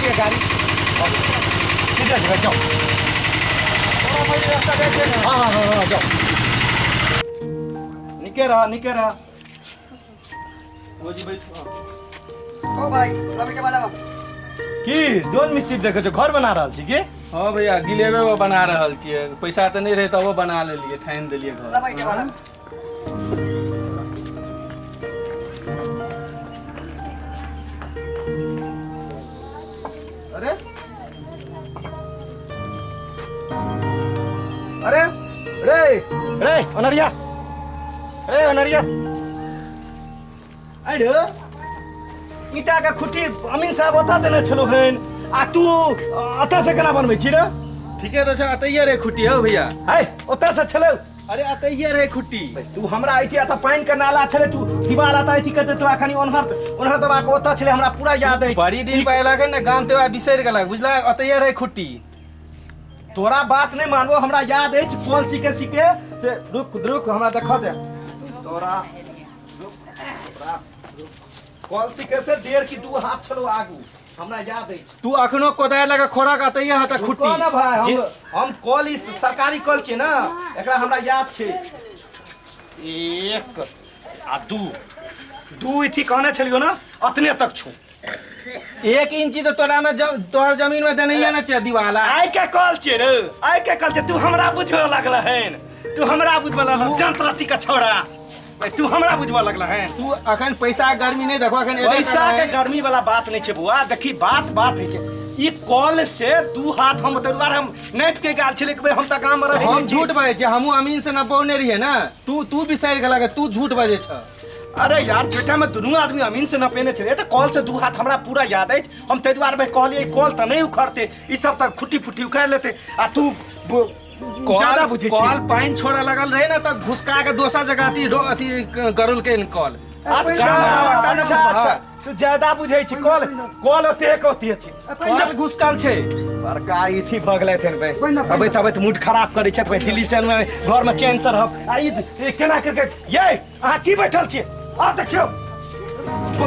के गाड़ी सीधे जगह जाओ। हाँ जाओ। निके रहा भौजी बैठो। ओ भाई लबे के बाला की जोन मिस्त्री देखे छो घर बना रहल छी की? हाँ भैया गिलेबे वो बना रहल छियै, पैसा तो नहीं रहे तो वो बना लेलिए, ठाइन देलिए घर। लबे के बाला अरे अरे रे रे अनरिया अरे ईटा का खुट्टी अमीन साहब बता देने छलो हन आ तू अतः से केना बनबै छी रे? ठीके तो छै, अतैये रे खुट्टी हो भैया। है ओतः से छलो। अरे अतैये रे खुट्टी। तू हमरा आइती आता पानी का नाला छले, तू दीवार आता आइती कहते तो अखनी ओनहर दबा के ओतः छले, हमरा पूरा याद है। बड़ी दिन पहला के ना गाम ते बिसर गेलक बुझला, अतैये रे खुट्टी। तोरा बात नहीं मानबो, हमरा याद है कॉल सीखे से रुक हमरा देखा दे तोरा कॉल सीखे से 1.5 की 2 हाथ छलो आगू, हमरा याद है। तू अखनो कोदाय लगा खोराक अतैये हता खुट्टी। रुको ना भाई, हम कॉल इस सरकारी कॉल छे ना, एकरा हमरा याद छे। 1 आ 2 इथी कहने छलियो ना, अतने तक छु। 1 इंची तो तोरा में तोहर जमीन में देनैया ना छै दीवाला। आइ के कॉल छे रे, आइ के कॉल छे। तू हमरा बुझबे लगल हन, तू हमरा बुझबे लगल जंत्रटी का छोरा। तू हमरा बुझबे लगल हन। तू अखन पैसा गर्मी नहीं देखो, अखन पैसा के गर्मी वाला बात नहीं छे बुआ। देखी बात है छे, ई कॉल से 2 हाथ हम तोरवार हम नाप के गाल छले के हम त काम में रहे। हम झूठ बजे छे, हमहू अमीन से न पौने रहिए ना। तू बिसर गेला के तू झूठ बजे छ। अरे यार बेटा में दोनों आदमी अमीन से न पेने छे, तो कॉल से 2 हाथ हमरा पूरा याद है। हम ते द्वार में कहलिए कॉल त नहीं उखड़ते, ई सब तक खुट्टी फुट्टी उखाड़ लेते। आ तू ज्यादा बुझे कॉल पाइन छोड़ा लगल रहे ना, तो घुसका के दोसर जगह अथी गरुल के कॉल। अच्छा तू ज्यादा बुझे छी। कॉल होते छी जब घुसकाल छे बड़का इथी भ गेलै थेन बे। अबे तबे मूड खराब करे छै भाई। दिल्ली से में घर में चैन से रहब आ ई केना करके ये अहाँ की बैठल छी? आ देखियो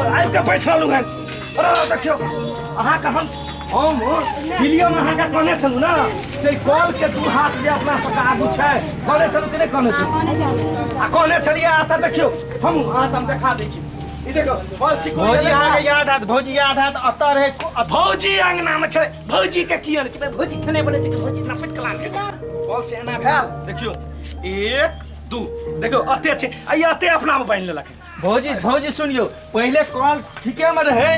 आइ के बैठल हन। अरे देखियो अहाँ का हम वीडियो में अहाँ का कहने छलु ना से कॉल के 2 हाथ जे अपना सबका आगू छै, कहने छलु कि नहीं कहने छलु? आ कहने छलिए आता देखियो हम देखा दै छी। ई देखो कॉल छी भौजी अहाँ के याद हाथ, भौजी याद हाथ अतर है। भौजी अंगना में छै, भौजी के किया ने भौजी खेने बने छै, भौजी नपट कला के कॉल से एना भेल। देखियो 1 2 देखो अते छै, आई अते अपना में बांध लेलक। भौजी सुनियो, पहले कॉल ठीके में रहे,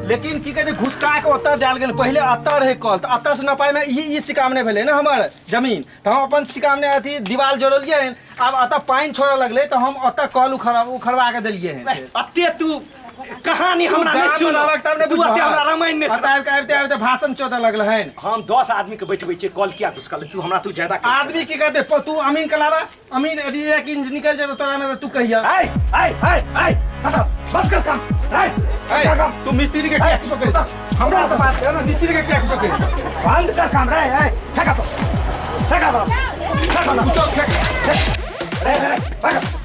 लेकिन की कहते घुसका के ओतऽ देल गेल। पहले अतऽ रहे कॉल, तो अतऽ से नपाय में ई सिकामने भेले ना हमर जमीन, तो हम अपन सिकामने अथी दीवार जोड़लिए। अब अतऽ पानी छोड़े लगले तो हम अतऽ कॉल उखड़वा के देलिए हैं। अते तू कहानी हमरा नहीं सुनलक, तब ने तू अते हमरा रामायण ने आबते भाषण चोदे लगल हैं। हम 10 आदमी के बैठबै छियै, कॉल किया घुसकल? तू हमरा तू ज्यादा आदमी की कहते तू अमीन के अलावा अमीन यदि 1 इंच निकल जाए तो तोरा में तू कहिया आई बस कर काम। तू मिस्त्री के क्या कुछ करे? हमरा से बात ना, मिस्त्री के क्या कुछ करे? बंद कर काम रे। फेंका तो फेंका कुछ रे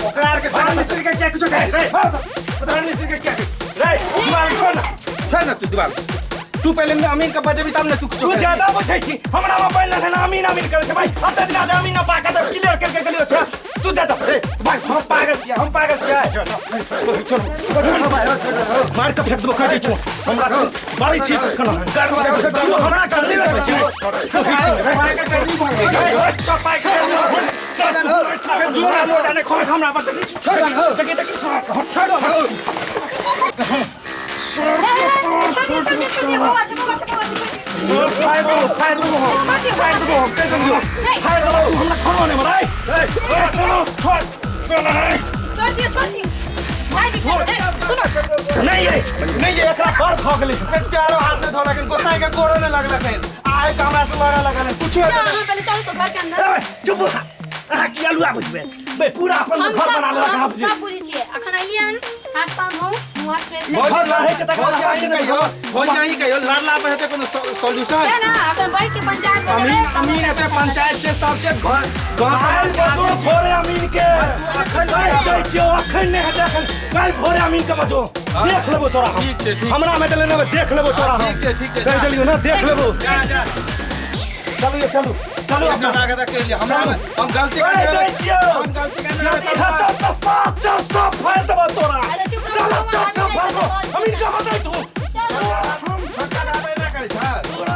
ओकरा के मिस्त्री के क्या कुछ करे रे? पता मिस्त्री के क्या रे? दीवार छोड़ ना तू दीवार। तू पहले में अमीन का बजे भी तब ने तू ज्यादा बुझै छी। हमरा में पहले है ना अमीन करे भाई। अते दिन आज अमीन ना पाका तो क्लियर करके गलियो से तू ज्यादा रे भाई। हम पागल छियै मार के फेंक दो कर दै छी। हमरा बारी छी हमरा कर दे रे छी। हमरा बता नहीं एकरा कर भ गेलै। प्यारो हाथ में धोला के गोसाई के गोरो ने लगला फेन आए हमरा से लड़ा लगल कुछ पहले चल तो घर के अंदर चुप अहाँ की अलुआ बुझबे बे पूरा अपन घर बना लेलक। हम सब बुझी छियै। अखन अलियन हाथ पांव धो, मुंह हाथ हो घर रहे छै तकर हो बाद जाई कहियो हो जाई कहियो लड़ला पे हेतै कोनो सॉल्यूशन है ना अपन बैठ के पंचायत में अमीन एते पंचायत छै सब छै घर गांव काल समाज के बजो आदमी छै भोरे अमीन के अखन नहीं दै छियो अखन नहीं हेतै अखन काल भोरे अमीन के बजो देख लेबो तोरा हम। ठीक छै, ठीक। हमरा में देले ने देख लेबो तोरा हम। ठीक छै कह देलियो ना देख लेबो जा जा चलो चलो चलो अपना हमरा के लिए हमरा हम गलती कह कर दै छियो हम गलती कर यदि हेतै तऽ साथ चल सब फाड़ देबो तोरा अरे चुप रहो, चल हम चल सब नहीं फाड़ करते, अमीन के बजाई तू चलो।